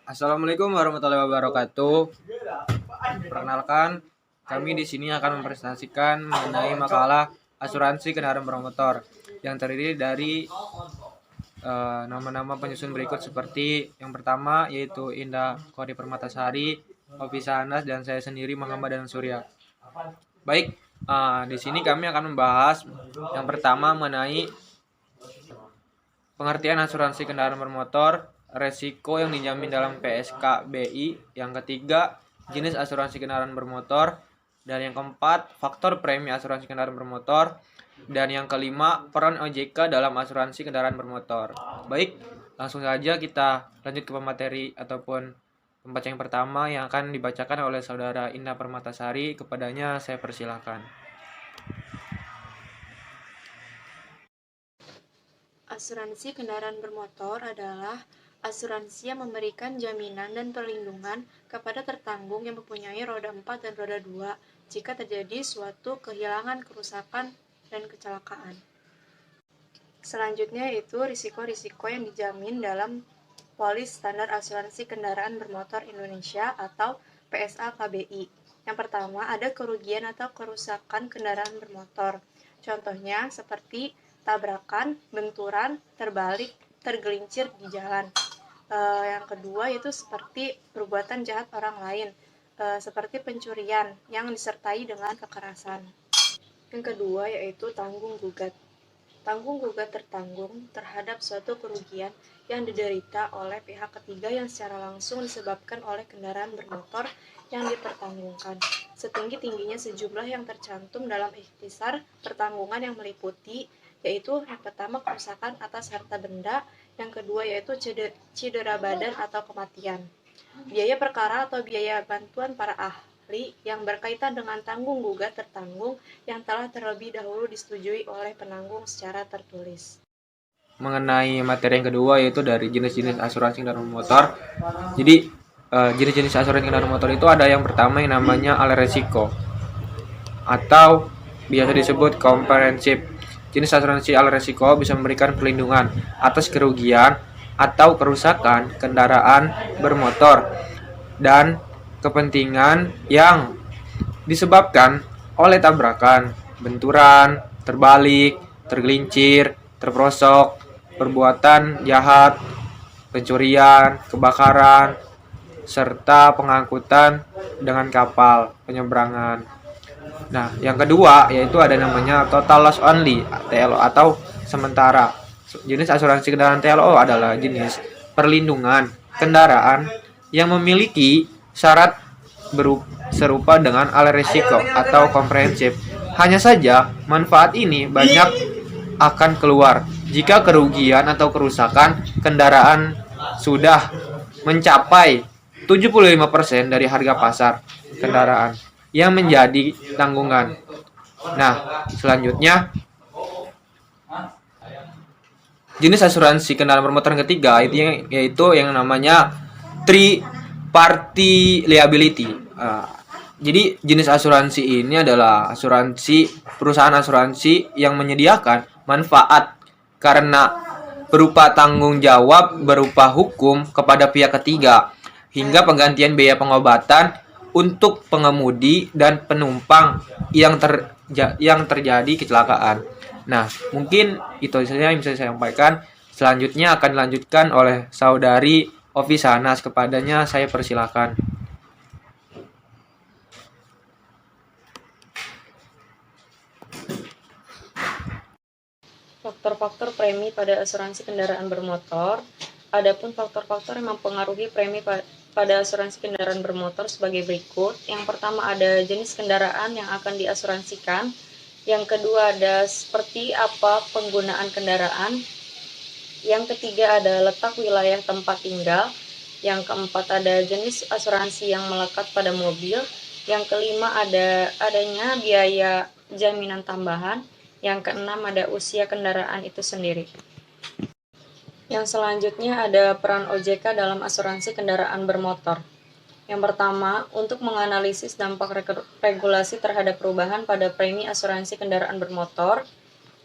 Assalamualaikum warahmatullahi wabarakatuh. Perkenalkan, kami di sini akan mempresentasikan mengenai makalah asuransi kendaraan bermotor yang terdiri dari nama-nama penyusun berikut seperti yang pertama yaitu Indah Kori Permatasari, Ovi Sanas, dan saya sendiri Muhammad dan Surya. Baik, di sini kami akan membahas yang pertama mengenai pengertian asuransi kendaraan bermotor, resiko yang dijamin dalam PSKBI, yang ketiga jenis asuransi kendaraan bermotor, dan yang keempat faktor premi asuransi kendaraan bermotor, dan yang kelima peran OJK dalam asuransi kendaraan bermotor. Baik, langsung saja kita lanjut ke pemateri ataupun pembaca yang pertama yang akan dibacakan oleh saudara Indah Permatasari. Kepadanya saya persilakan. Asuransi kendaraan bermotor adalah asuransi yang memberikan jaminan dan perlindungan kepada tertanggung yang mempunyai roda 4 dan roda 2 jika terjadi suatu kehilangan, kerusakan, dan kecelakaan. Selanjutnya yaitu risiko-risiko yang dijamin dalam Polis Standar Asuransi Kendaraan Bermotor Indonesia atau PSA KBI. Yang pertama, ada kerugian atau kerusakan kendaraan bermotor. Contohnya seperti tabrakan, benturan, terbalik, tergelincir di jalan. Yang kedua yaitu seperti perbuatan jahat orang lain, seperti pencurian yang disertai dengan kekerasan. Yang kedua yaitu tanggung gugat. Tanggung gugat tertanggung terhadap suatu kerugian yang diderita oleh pihak ketiga yang secara langsung disebabkan oleh kendaraan bermotor yang dipertanggungkan, setinggi-tingginya sejumlah yang tercantum dalam ikhtisar pertanggungan yang meliputi, yaitu yang pertama kerusakan atas harta benda, yang kedua yaitu cedera badan atau kematian, biaya perkara atau biaya bantuan para ahli yang berkaitan dengan tanggung gugat tertanggung yang telah terlebih dahulu disetujui oleh penanggung secara tertulis. Mengenai materi yang kedua yaitu dari jenis-jenis asuransi kendaraan motor. Jadi jenis-jenis asuransi kendaraan motor itu ada yang pertama yang namanya al resiko atau biasa disebut komprehensif. Jenis asuransi al resiko bisa memberikan perlindungan atas kerugian atau kerusakan kendaraan bermotor dan kepentingan yang disebabkan oleh tabrakan, benturan, terbalik, tergelincir, terperosok, perbuatan jahat, pencurian, kebakaran, serta pengangkutan dengan kapal penyeberangan. Nah, yang kedua yaitu ada namanya total loss only (TLO) atau sementara. Jenis asuransi kendaraan TLO adalah jenis perlindungan kendaraan yang memiliki syarat serupa dengan al resiko atau komprehensif. Hanya saja manfaat ini banyak akan keluar jika kerugian atau kerusakan kendaraan sudah mencapai 75% dari harga pasar kendaraan yang menjadi tanggungan. Nah, selanjutnya jenis asuransi kendaraan bermotor yang ketiga yaitu yang namanya tri party liability. Jadi jenis asuransi ini adalah perusahaan asuransi yang menyediakan manfaat karena berupa tanggung jawab berupa hukum kepada pihak ketiga hingga penggantian biaya pengobatan untuk pengemudi dan penumpang yang terjadi kecelakaan. Nah, mungkin itu saja yang bisa saya sampaikan. Selanjutnya akan dilanjutkan oleh saudari Ovi Sanas. Kepadanya saya persilakan. Faktor-faktor premi pada asuransi kendaraan bermotor. Adapun faktor-faktor yang mempengaruhi premi pada asuransi kendaraan bermotor sebagai berikut. Yang pertama ada jenis kendaraan yang akan diasuransikan. Yang kedua ada seperti apa penggunaan kendaraan. Yang ketiga ada letak wilayah tempat tinggal. Yang keempat ada jenis asuransi yang melekat pada mobil. Yang kelima adanya biaya jaminan tambahan. Yang keenam ada usia kendaraan itu sendiri. Yang selanjutnya ada peran OJK dalam asuransi kendaraan bermotor. Yang pertama, untuk menganalisis dampak regulasi terhadap perubahan pada premi asuransi kendaraan bermotor.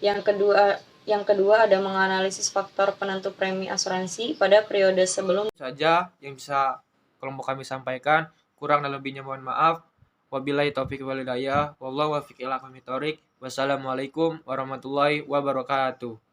Yang kedua Yang kedua ada menganalisis faktor penentu premi asuransi pada periode sebelum. Saja yang bisa kelompok kami sampaikan. Kurang dan lebihnya mohon maaf. Wabillahi taufiq wal hidayah. Wallahu waffiq ila aqwamit thoriq. Wassalamualaikum warahmatullahi wabarakatuh.